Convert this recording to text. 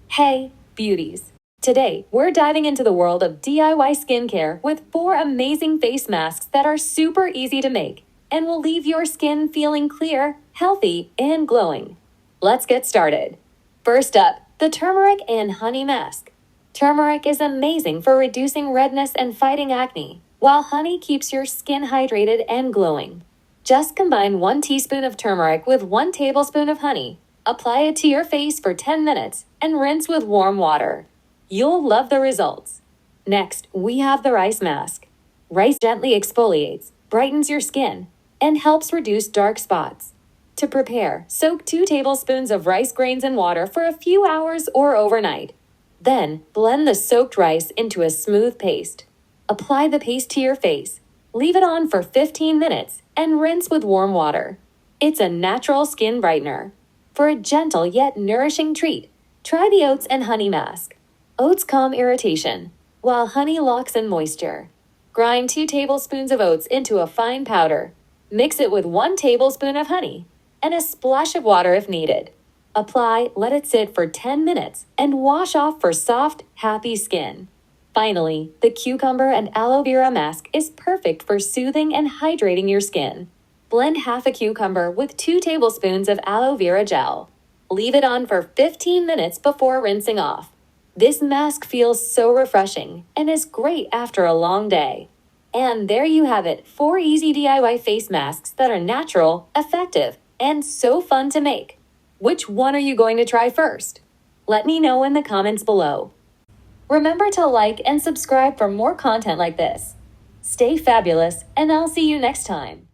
Hey, beauties! Today, we're diving into the world of DIY skincare with 4 amazing face masks that are super easy to make and will leave your skin feeling clear, healthy, and glowing. Let's get started. First up, the turmeric and honey mask. Turmeric is amazing for reducing redness and fighting acne, while honey keeps your skin hydrated and glowing. Just combine 1 teaspoon of turmeric with 1 tablespoon of honey. Apply it to your face for 10 minutes and rinse with warm water. You'll love the results. Next, we have the rice mask. Rice gently exfoliates, brightens your skin, and helps reduce dark spots. To prepare, soak 2 tablespoons of rice grains in water for a few hours or overnight. Then, blend the soaked rice into a smooth paste. Apply the paste to your face. Leave it on for 15 minutes and rinse with warm water. It's a natural skin brightener. For a gentle yet nourishing treat, try the oats and honey mask. Oats calm irritation, while honey locks in moisture. Grind 2 tablespoons of oats into a fine powder. Mix it with 1 tablespoon of honey and a splash of water if needed. Apply, let it sit for 10 minutes, and wash off for soft, happy skin. Finally, the cucumber and aloe vera mask is perfect for soothing and hydrating your skin. Blend half a cucumber with 2 tablespoons of aloe vera gel. Leave it on for 15 minutes before rinsing off. This mask feels so refreshing and is great after a long day. And there you have it, 4 easy DIY face masks that are natural, effective, and so fun to make. Which one are you going to try first? Let me know in the comments below. Remember to like and subscribe for more content like this. Stay fabulous, and I'll see you next time.